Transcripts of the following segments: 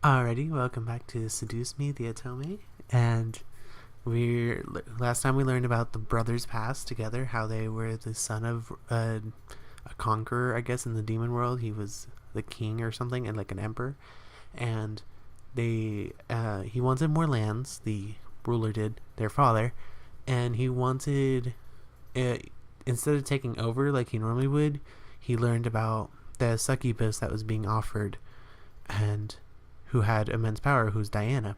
Alrighty, welcome back to Seduce Me, the Atome. And last time we learned about the brothers' past together, how they were the son of a conqueror, I guess, in the demon world. He was the king or something, and like an emperor. And he wanted more lands. The ruler did, their father, and he wanted, uh, instead of taking over like he normally would, he learned about the succubus that was being offered, and who had immense power, who's Diana,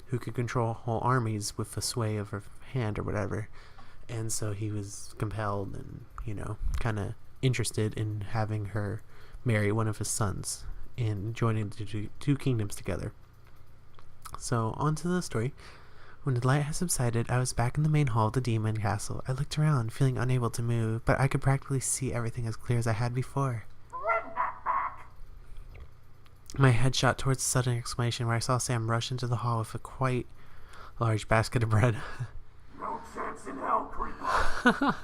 who could control whole armies with the sway of her hand or whatever. And so he was compelled and, kind of interested in having her marry one of his sons and joining the two kingdoms together. So, on to the story. When the light had subsided, I was back in the main hall of the demon castle. I looked around, feeling unable to move, but I could practically see everything as clear as I had before. My head shot towards the sudden exclamation where I saw Sam rush into the hall with a quite large basket of bread. No chance in hell, creeper.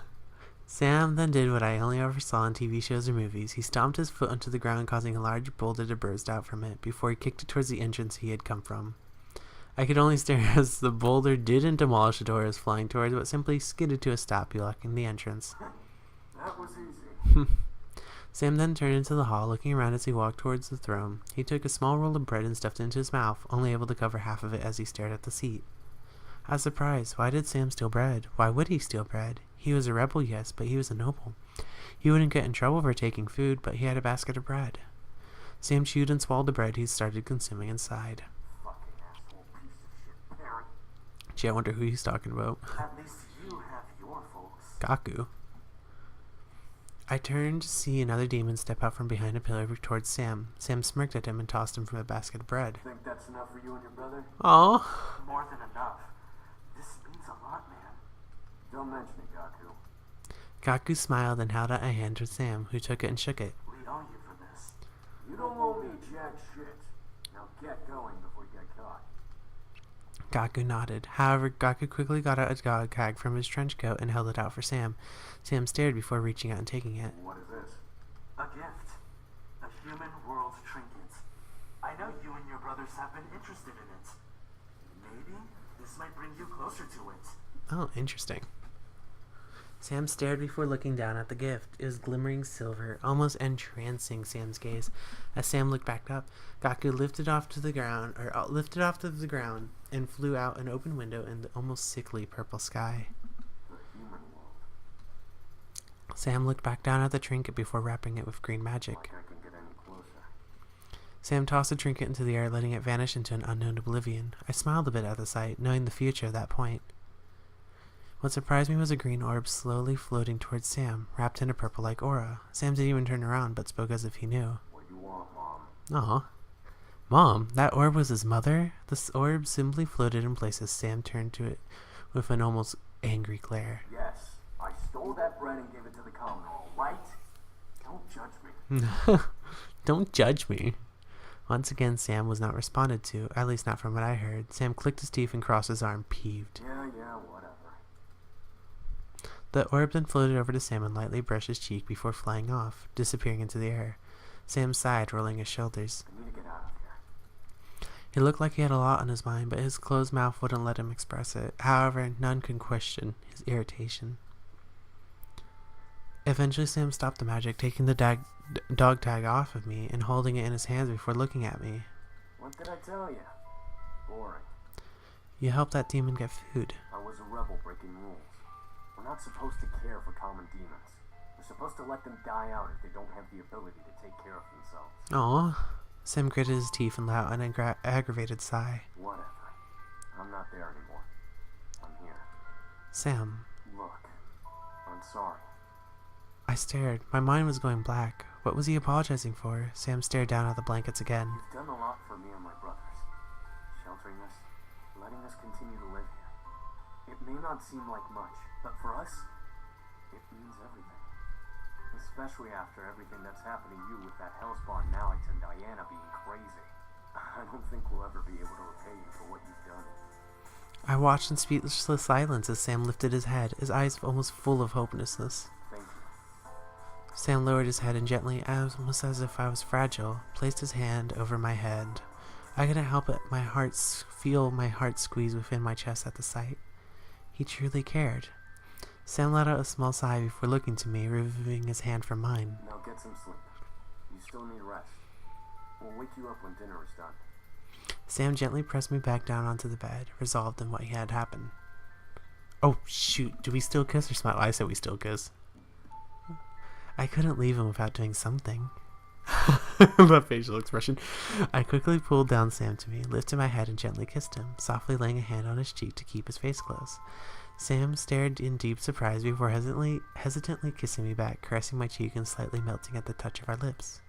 Sam then did what I only ever saw in TV shows or movies. He stomped his foot onto the ground, causing a large boulder to burst out from it before he kicked it towards the entrance he had come from. I could only stare as the boulder didn't demolish the door it was flying towards, but simply skidded to a stop, blocking the entrance. That was easy. Sam then turned into the hall, looking around as he walked towards the throne. He took a small roll of bread and stuffed it into his mouth, only able to cover half of it as he stared at the seat. I was surprised. Why did Sam steal bread? Why would he steal bread? He was a rebel, yes, but he was a noble. He wouldn't get in trouble for taking food, but he had a basket of bread. Sam chewed and swallowed the bread he started consuming and sighed. Fucking asshole piece of shit parent. Gee, I wonder who he's talking about. At least you have your folks. Gaku. I turned to see another demon step out from behind a pillar towards Sam. Sam smirked at him and tossed him from a basket of bread. Think that's enough for you and your brother? Oh. More than enough. This means a lot, man. Don't mention it, Gaku. Gaku smiled and held out a hand to Sam, who took it and shook it. We owe you for this. You don't owe me jack shit. Now get going before you get caught. Gaku nodded. However, Gaku quickly got out a dog tag from his trench coat and held it out for Sam. Sam stared before reaching out and taking it. What is this? A gift. A human world trinket. I know you and your brothers have been interested in it. Maybe this might bring you closer to it. Oh, interesting. Sam stared before looking down at the gift. It was glimmering silver, almost entrancing Sam's gaze. As Sam looked back up, Gaku lifted off to the ground, and flew out an open window in the almost sickly purple sky. The human world. Sam looked back down at the trinket before wrapping it with green magic. Like I can get any closer. Sam tossed the trinket into the air, letting it vanish into an unknown oblivion. I smiled a bit at the sight, knowing the future at that point. What surprised me was a green orb slowly floating towards Sam, wrapped in a purple-like aura. Sam didn't even turn around, but spoke as if he knew. What you want, Mom? Aw. Mom, that orb was his mother? The orb simply floated in place as Sam turned to it with an almost angry glare. Yes, I stole that bread and gave it to the common, right? Don't judge me. Don't judge me. Once again, Sam was not responded to, at least not from what I heard. Sam clicked his teeth and crossed his arm, peeved. Yeah, whatever. The orb then floated over to Sam and lightly brushed his cheek before flying off, disappearing into the air. Sam sighed, rolling his shoulders. I need to get out of here. He looked like he had a lot on his mind, but his closed mouth wouldn't let him express it. However, none could question his irritation. Eventually, Sam stopped the magic, taking the dog tag off of me and holding it in his hands before looking at me. What did I tell you? Boring. You helped that demon get food. I was a rebel breaking rules. We're not supposed to care for common demons. We're supposed to let them die out if they don't have the ability to take care of themselves. Aw. Sam gritted his teeth and let out an aggravated sigh. Whatever. I'm not there anymore. I'm here. Sam. Look, I'm sorry. I stared. My mind was going black. What was he apologizing for? Sam stared down at the blankets again. You've done a lot for me and my brothers. Sheltering us, letting us continue to live here. It may not seem like much, but for us, it means everything. Especially after everything that's happened to you with that hellspawn Malik and Diana being crazy. I don't think we'll ever be able to repay you for what you've done. I watched in speechless silence as Sam lifted his head, his eyes almost full of hopelessness. Thank you. Sam lowered his head and gently, almost as if I was fragile, placed his hand over my head, I couldn't help it. Feel my heart squeeze within my chest at the sight. He truly cared. Sam let out a small sigh before looking to me, removing his hand from mine. Now get some sleep. You still need rest. We'll wake you up when dinner is done. Sam gently pressed me back down onto the bed, resolved in what had happened. Oh, shoot. Do we still kiss or smile? I said we still kiss. I couldn't leave him without doing something. That facial expression. I quickly pulled down Sam to me, lifted my head and gently kissed him, softly laying a hand on his cheek to keep his face close. Sam stared in deep surprise before hesitantly kissing me back, caressing my cheek and slightly melting at the touch of our lips.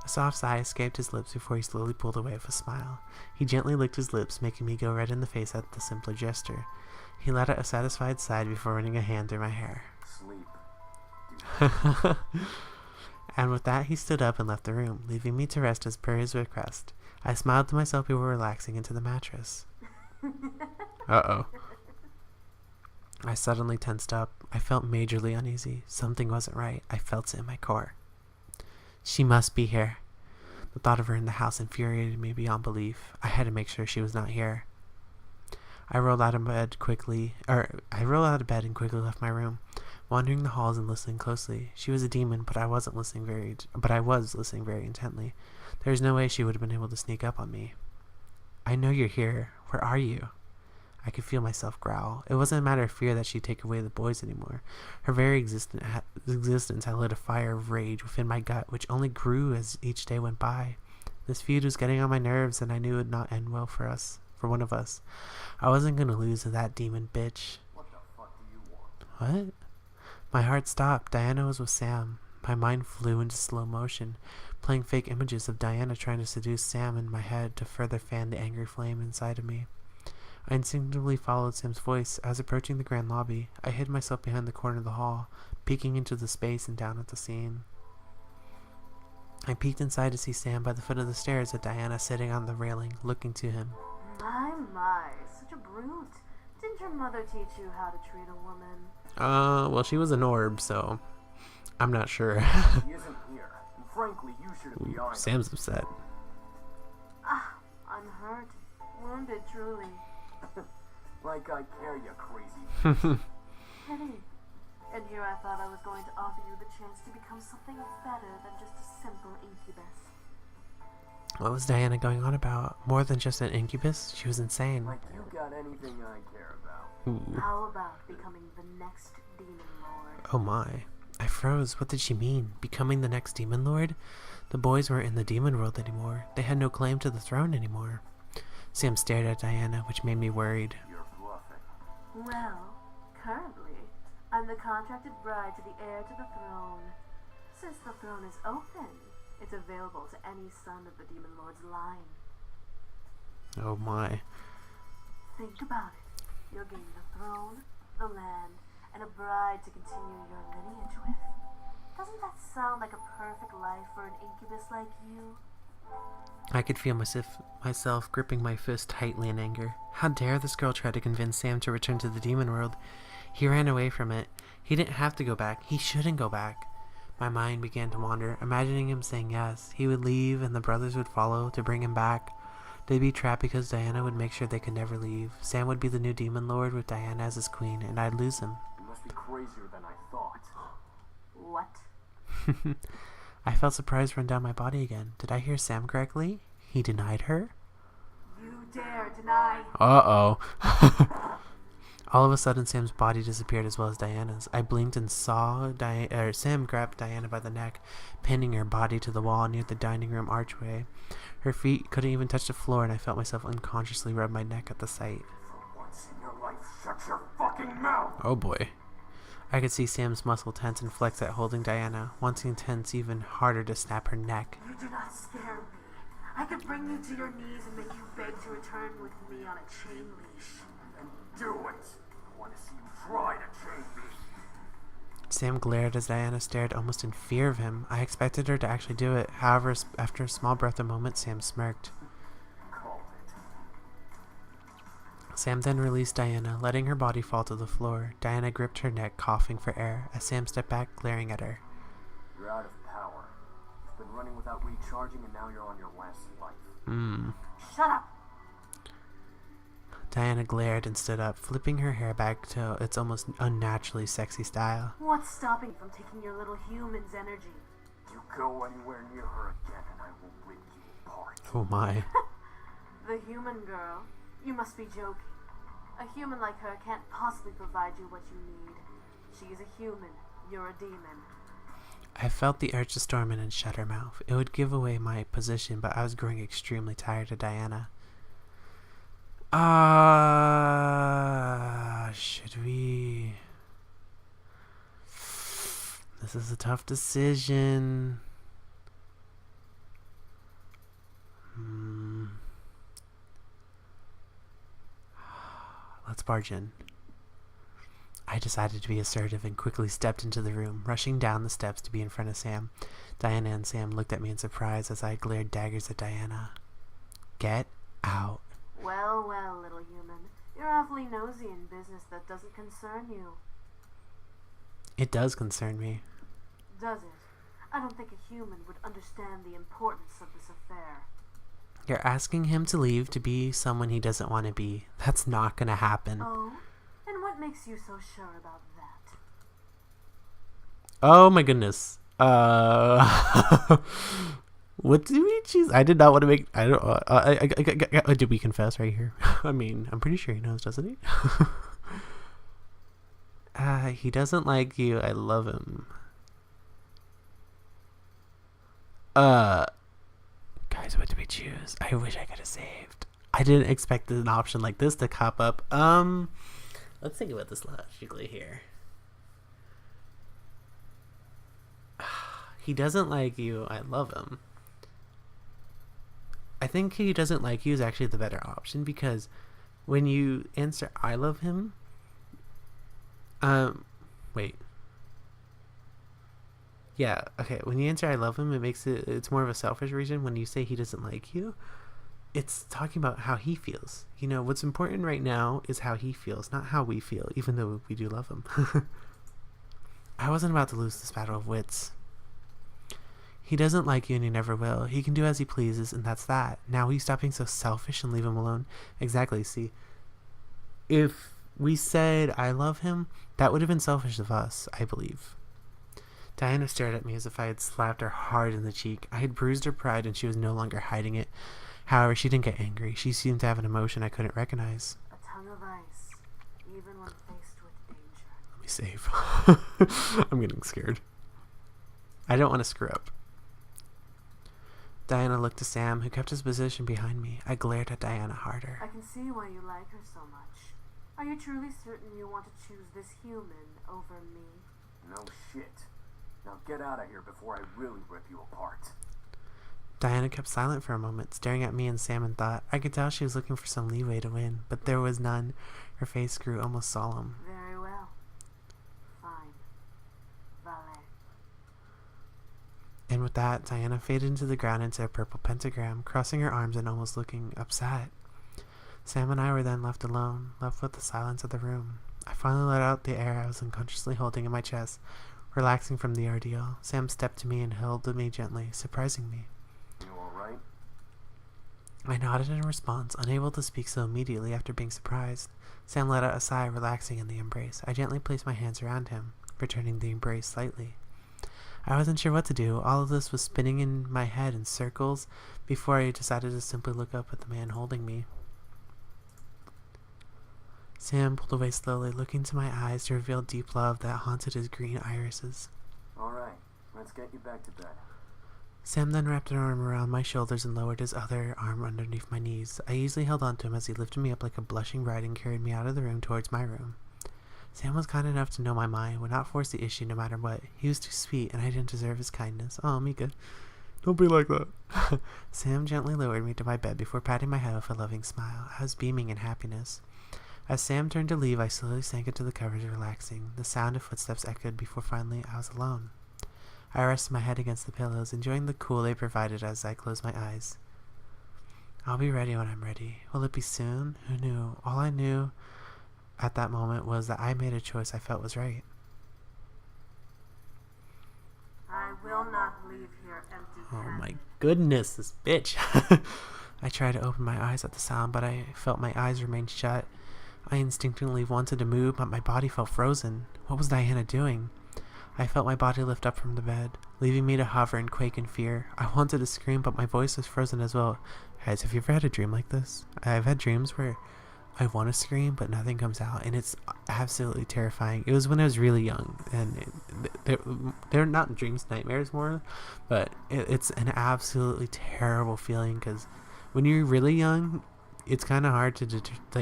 A soft sigh escaped his lips before he slowly pulled away with a smile. He gently licked his lips, making me go red in the face at the simpler gesture. He let out a satisfied sigh before running a hand through my hair. Sleep. And with that, he stood up and left the room, leaving me to rest as per his request. I smiled to myself before relaxing into the mattress. Uh-oh. I suddenly tensed up. I felt majorly uneasy. Something wasn't right. I felt it in my core. She must be here. The thought of her in the house infuriated me beyond belief. I had to make sure she was not here. I rolled out of bed and quickly left my room, wandering the halls and listening closely. She was a demon, but I was listening very intently. There was no way she would have been able to sneak up on me. I know you're here. Where are you? I could feel myself growl. It wasn't a matter of fear that she'd take away the boys anymore. Her very existence had lit a fire of rage within my gut, which only grew as each day went by. This feud was getting on my nerves, and I knew it would not end well for one of us. I wasn't going to lose to that demon bitch. What the fuck do you want? What? My heart stopped. Diana was with Sam. My mind flew into slow motion, playing fake images of Diana trying to seduce Sam in my head to further fan the angry flame inside of me. I instinctively followed Sam's voice. As approaching the grand lobby, I hid myself behind the corner of the hall, peeking into the space and down at the scene. I peeked inside to see Sam by the foot of the stairs, with Diana sitting on the railing, looking to him. My, such a brute. Didn't your mother teach you how to treat a woman? Well, she was an orb, so I'm not sure. He isn't here. And frankly, you should have been honest. Sam's upset. I'm hurt. Wounded, truly. Like I care, you crazy. Pity. And here I thought I was going to offer you the chance to become something better than just a simple incubus. What was Diana going on about? More than just an incubus? She was insane. Like you got anything I care about. Ooh. How about becoming the next demon lord? Oh my. I froze. What did she mean? Becoming the next demon lord? The boys weren't in the demon world anymore. They had no claim to the throne anymore. Sam stared at Diana, which made me worried. You're bluffing. Well, currently, I'm the contracted bride to the heir to the throne. Since the throne is open, it's available to any son of the demon lord's line. Oh my. Think about it. You'll gain the throne, the land, and a bride to continue your lineage with. Doesn't that sound like a perfect life for an incubus like you? I could feel myself gripping my fist tightly in anger. How dare this girl try to convince Sam to return to the demon world? He ran away from it. He didn't have to go back. He shouldn't go back. My mind began to wander, imagining him saying yes. He would leave and the brothers would follow to bring him back. They'd be trapped because Diana would make sure they could never leave. Sam would be the new demon lord with Diana as his queen, and I'd lose him. You must be crazier than I thought. What? I felt surprise run down my body again. Did I hear Sam correctly? He denied her? You dare deny? Uh-oh. All of a sudden, Sam's body disappeared as well as Diana's. I blinked and saw Sam grab Diana by the neck, pinning her body to the wall near the dining room archway. Her feet couldn't even touch the floor, and I felt myself unconsciously rub my neck at the sight. For once in your life, shut your fucking mouth! Oh boy. I could see Sam's muscle tense and flex at holding Diana, wanting to tense even harder to snap her neck. You do not scare me. I could bring you to your knees and make you beg to return with me on a chain leash. And do it! I want to see you try to chain me. Sam glared as Diana stared almost in fear of him. I expected her to actually do it. However, after a small breath of moment, Sam smirked. Called it. Sam then released Diana, letting her body fall to the floor. Diana gripped her neck, coughing for air, as Sam stepped back, glaring at her. You're out of power. You've been running without recharging and now you're on your last life. Shut up. Diana glared and stood up, flipping her hair back to its almost unnaturally sexy style. What's stopping you from taking your little human's energy? You go anywhere near her again and I will rip you apart. Oh my. The human girl? You must be joking. A human like her can't possibly provide you what you need. She's a human. You're a demon. I felt the urge to storm in and shut her mouth. It would give away my position, but I was growing extremely tired of Diana. Should we... This is a tough decision. Let's barge in. I decided to be assertive and quickly stepped into the room, rushing down the steps to be in front of Sam. Diana and Sam looked at me in surprise as I glared daggers at Diana. Get out. Well, well, little human. You're awfully nosy in business that doesn't concern you. It does concern me. Does it? I don't think a human would understand the importance of this affair. You're asking him to leave to be someone he doesn't want to be. That's not gonna happen. Oh? And what makes you so sure about that? Oh my goodness. What did we choose? I did not want to make... I don't... did we confess right here? I mean, I'm pretty sure he knows, doesn't he? He doesn't like you. I love him. Guys, what did we choose? I wish I could have saved. I didn't expect an option like this to pop up. Let's think about this logically here. He doesn't like you. I love him. I think he doesn't like you is actually the better option, because when you answer I love him, wait. Yeah, okay, when you answer I love him, it's more of a selfish reason. When you say he doesn't like you, it's talking about how he feels. You know, what's important right now is how he feels, not how we feel, even though we do love him. I wasn't about to lose this battle of wits. He doesn't like you and he never will. He can do as he pleases, and that's that. Now will you stop being so selfish and leave him alone? Exactly, see. If we said I love him, that would have been selfish of us, I believe. Diana stared at me as if I had slapped her hard in the cheek. I had bruised her pride and she was no longer hiding it. However, she didn't get angry. She seemed to have an emotion I couldn't recognize. A tongue of ice, even when faced with danger. Let me save. I'm getting scared. I don't want to screw up. Diana looked to Sam, who kept his position behind me. I glared at Diana harder. I can see why you like her so much. Are you truly certain you want to choose this human over me? No shit. Now get out of here before I really rip you apart. Diana kept silent for a moment, staring at me and Sam in thought. I could tell she was looking for some leeway to win, but there was none. Her face grew almost solemn. Very well. Fine. Valet. And with that, Diana faded into the ground into a purple pentagram, crossing her arms and almost looking upset. Sam and I were then left alone, left with the silence of the room. I finally let out the air I was unconsciously holding in my chest, relaxing from the ordeal. Sam stepped to me and held me gently, surprising me. You alright? I nodded in response, unable to speak so immediately after being surprised. Sam let out a sigh, relaxing in the embrace. I gently placed my hands around him, returning the embrace slightly. I wasn't sure what to do. All of this was spinning in my head in circles before I decided to simply look up at the man holding me. Sam pulled away slowly, looking into my eyes to reveal deep love that haunted his green irises. Alright, let's get you back to bed. Sam then wrapped an arm around my shoulders and lowered his other arm underneath my knees. I easily held onto him as he lifted me up like a blushing bride and carried me out of the room towards my room. Sam was kind enough to know my mind, would not force the issue no matter what. He was too sweet, and I didn't deserve his kindness. Oh, Mika, don't be like that. Sam gently lowered me to my bed before patting my head with a loving smile. I was beaming in happiness. As Sam turned to leave, I slowly sank into the covers, relaxing. The sound of footsteps echoed before finally I was alone. I rested my head against the pillows, enjoying the cool they provided as I closed my eyes. I'll be ready when I'm ready. Will it be soon? Who knew? All I knew at that moment was that I made a choice I felt was right. I will not leave here empty-handed. Oh my goodness, this bitch. I tried to open my eyes at the sound, but I felt my eyes remain shut. I instinctively wanted to move, but my body felt frozen. What was Diana doing? I felt my body lift up from the bed, leaving me to hover and quake in fear. I wanted to scream, but my voice was frozen as well. Guys, have you ever had a dream like this? I've had dreams where I want to scream, but nothing comes out, and it's absolutely terrifying. It was when I was really young, and they're not dreams, nightmares more, but it's an absolutely terrible feeling, because when you're really young, it's kind of hard to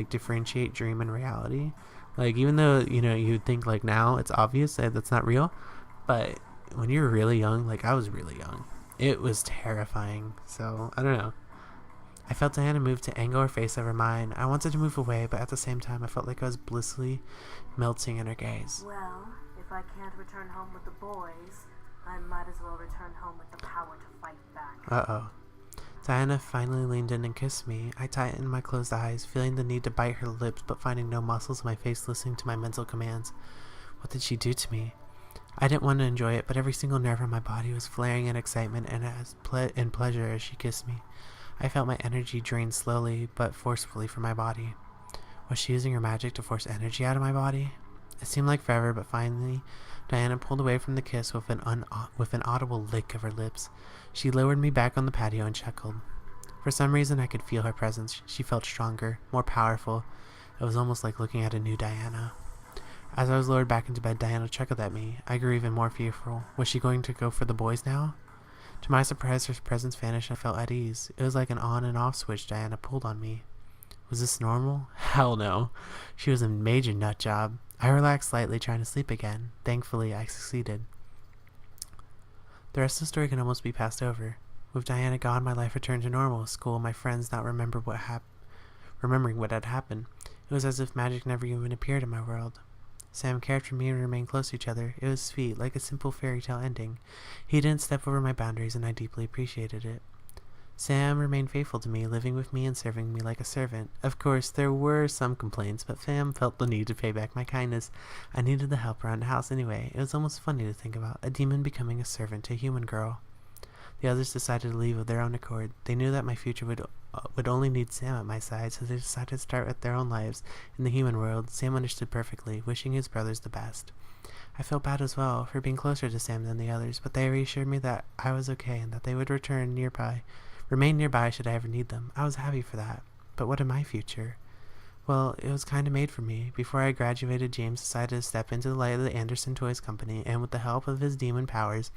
differentiate dream and reality. Like, even though, you'd think, like, now it's obvious that that's not real, but when you're really young, like, I was really young, it was terrifying. So I don't know. I felt Diana move to angle her face over mine. I wanted to move away, but at the same time I felt like I was blissfully melting in her gaze. Well, if I can't return home with the boys, I might as well return home with the power to fight back. Uh-oh. Diana finally leaned in and kissed me. I tightened my closed eyes, feeling the need to bite her lips, but finding no muscles in my face listening to my mental commands. What did she do to me? I didn't want to enjoy it, but every single nerve in my body was flaring in excitement and pleasure as she kissed me. I felt my energy drain slowly but forcefully from my body. Was she using her magic to force energy out of my body? It seemed like forever, but finally, Diana pulled away from the kiss with an audible lick of her lips. She lowered me back on the patio and chuckled. For some reason, I could feel her presence. She felt stronger, more powerful. It was almost like looking at a new Diana. As I was lowered back into bed, Diana chuckled at me. I grew even more fearful. Was she going to go for the boys now? To my surprise, her presence vanished and I felt at ease. It was like an on and off switch Diana pulled on me. Was this normal? Hell no. She was a major nut job. I relaxed slightly, trying to sleep again. Thankfully, I succeeded. The rest of the story can almost be passed over. With Diana gone, my life returned to normal. School, my friends not remembering what had happened. It was as if magic never even appeared in my world. Sam cared for me and remained close to each other. It was sweet, like a simple fairy tale ending. He didn't step over my boundaries, and I deeply appreciated it. Sam remained faithful to me, living with me and serving me like a servant. Of course, there were some complaints, but Sam felt the need to pay back my kindness. I needed the help around the house anyway. It was almost funny to think about, a demon becoming a servant to a human girl. The others decided to leave of their own accord. They knew that my future would only need Sam at my side, so they decided to start with their own lives. In the human world, Sam understood perfectly, wishing his brothers the best. I felt bad as well for being closer to Sam than the others, but they reassured me that I was okay and that they would remain nearby should I ever need them. I was happy for that. But what of my future? Well, it was kind of made for me. Before I graduated, James decided to step into the light of the Anderson Toys Company, and with the help of his demon powers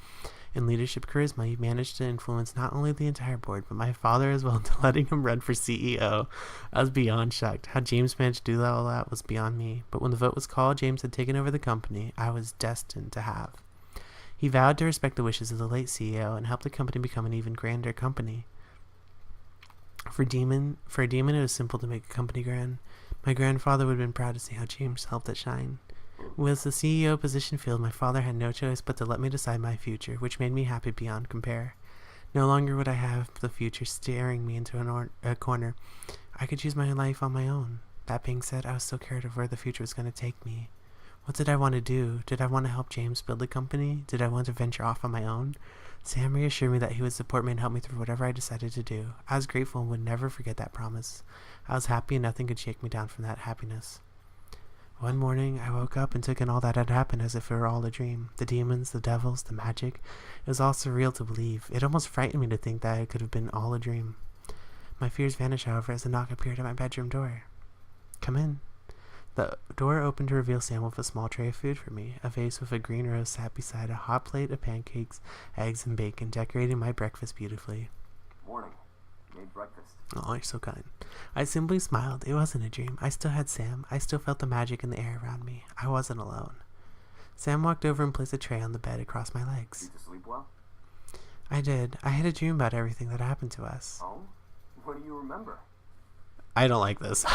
and leadership charisma, he managed to influence not only the entire board, but my father as well, into letting him run for CEO. I was beyond shocked. How James managed to do all that was beyond me. But when the vote was called, James had taken over the company I was destined to have. He vowed to respect the wishes of the late CEO and help the company become an even grander company. For a demon, it was simple to make a company grand. My grandfather would have been proud to see how James helped it shine. With the CEO position filled, my father had no choice but to let me decide my future, which made me happy beyond compare. No longer would I have the future staring me into a corner. I could choose my life on my own. That being said, I was still scared of where the future was going to take me. What did I want to do? Did I want to help James build the company? Did I want to venture off on my own? Sam reassured me that he would support me and help me through whatever I decided to do. I was grateful and would never forget that promise. I was happy and nothing could shake me down from that happiness. One morning, I woke up and took in all that had happened as if it were all a dream. The demons, the devils, the magic. It was all surreal to believe. It almost frightened me to think that it could have been all a dream. My fears vanished, however, as a knock appeared at my bedroom door. Come in. The door opened to reveal Sam with a small tray of food for me. A vase with a green rose sat beside a hot plate of pancakes, eggs, and bacon, decorating my breakfast beautifully. Morning. Made breakfast. Oh, you're so kind. I simply smiled. It wasn't a dream. I still had Sam. I still felt the magic in the air around me. I wasn't alone. Sam walked over and placed a tray on the bed across my legs. Did you sleep well? I did. I had a dream about everything that happened to us. Oh? What do you remember? I don't like this.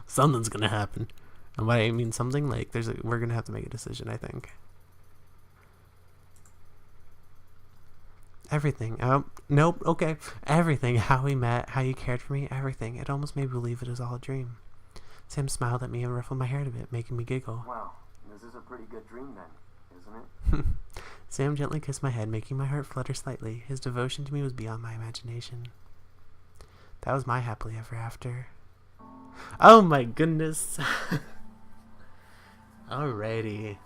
Something's gonna happen. And by I mean something, like we're gonna have to make a decision, I think. Everything. Nope. Okay. Everything. How we met, how you cared for me, everything. It almost made me believe it was all a dream. Sam smiled at me and ruffled my hair a bit, making me giggle. Wow, this is a pretty good dream then, isn't it? Sam gently kissed my head, making my heart flutter slightly. His devotion to me was beyond my imagination. That was my happily ever after. Oh my goodness. Alrighty.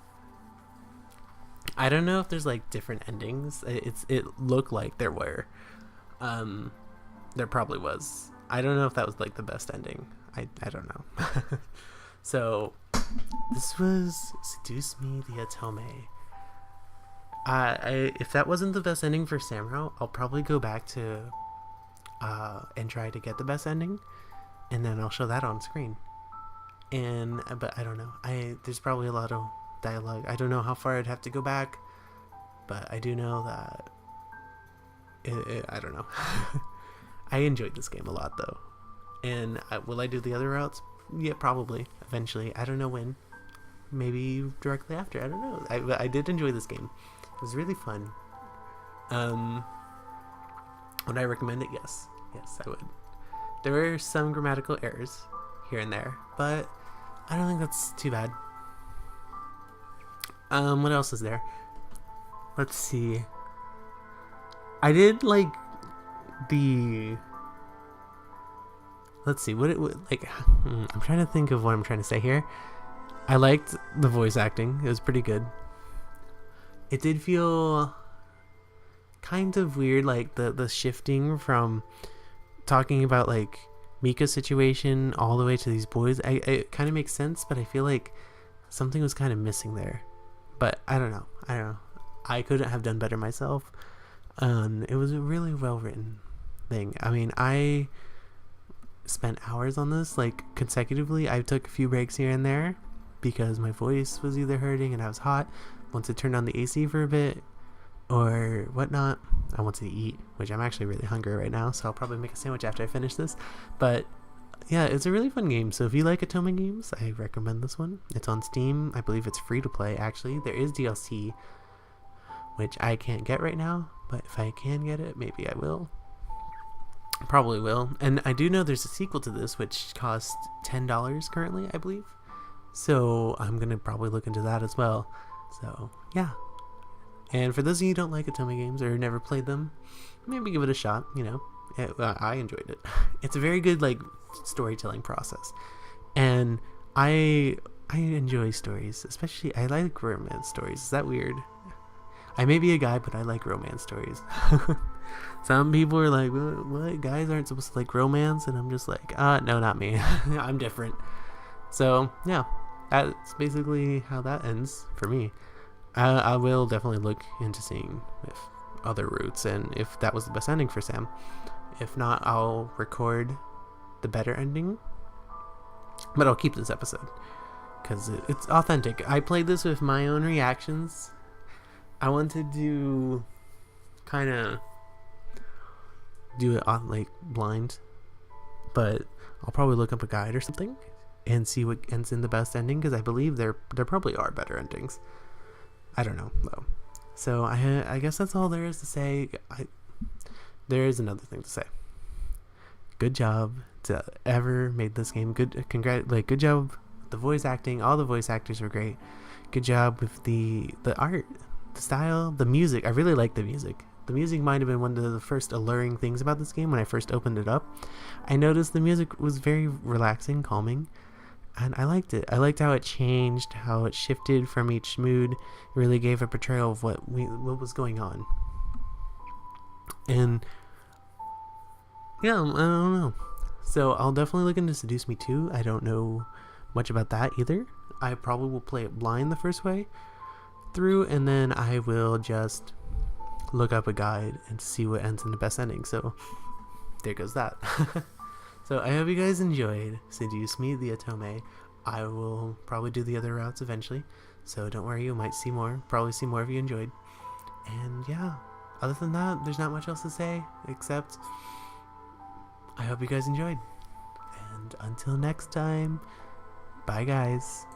I don't know if there's like different endings. It looked like there were. There probably was. I don't know if that was like the best ending. I don't know. So this was Seduce Me the Atome. If that wasn't the best ending for Samro, I'll probably go back to and try to get the best ending, and then I'll show that on screen. But I don't know. There's probably a lot of dialogue. I don't know how far I'd have to go back, but I do know that I don't know. I enjoyed this game a lot though, and will I do the other routes? Yeah, probably eventually. I don't know when. Maybe directly after. I don't know. I did enjoy this game. It was really fun. Would I recommend it? Yes, I would. There were some grammatical errors here and there, but I don't think that's too bad. What else is there? Let's see. I did like the. Let's see what like. I'm trying to think of what I'm trying to say here. I liked the voice acting. It was pretty good. It did feel kind of weird, like the shifting from talking about like Mika's situation all the way to these boys. It kind of makes sense, but I feel like something was kind of missing there. But I don't know. I couldn't have done better myself. It was a really well written thing. I mean, I spent hours on this like consecutively. I took a few breaks here and there because my voice was either hurting and I was hot. Once I turned on the AC for a bit or whatnot, I wanted to eat, which I'm actually really hungry right now, so I'll probably make a sandwich after I finish this. But yeah, it's a really fun game. So if you like Atome games, I recommend this one. It's on Steam. I believe it's free to play, actually. There is DLC, which I can't get right now, but if I can get it, maybe I will. Probably will. And I do know there's a sequel to this, which costs $10 currently, I believe. So I'm going to probably look into that as well. So, yeah. And for those of you who don't like Atome games or never played them, maybe give it a shot, you know. I enjoyed it. It's a very good, like, storytelling process. And I enjoy stories. Especially, I like romance stories. Is that weird? I may be a guy, but I like romance stories. Some people are like, what? Guys aren't supposed to like romance? And I'm just like, no, not me. I'm different. So, yeah. That's basically how that ends for me. I will definitely look into seeing if other routes and if that was the best ending for Sam. If not, I'll record the better ending. But I'll keep this episode because it's authentic. I played this with my own reactions. I wanted to kind of do it on like blind, but I'll probably look up a guide or something and see what ends in the best ending, because I believe there probably are better endings. I don't know though. So I guess that's all there is to say. There is another thing to say. Good job to ever made this game. Good job with the voice acting. All the voice actors were great. Good job with the art, the style, the music. I really like the music. The music might have been one of the first alluring things about this game when I first opened it up. I noticed the music was very relaxing, calming, and I liked it. I liked how it changed, how it shifted from each mood. It really gave a portrayal of what was going on. And yeah, I don't know. So I'll definitely look into Seduce Me too. I don't know much about that either. I probably will play it blind the first way through, and then I will just look up a guide and see what ends in the best ending. So there goes that. So I hope you guys enjoyed Seduce Me the Atome. I will probably do the other routes eventually, so don't worry, you might see more. Probably see more if you enjoyed. And yeah, other than that, there's not much else to say except I hope you guys enjoyed. And until next time, bye guys.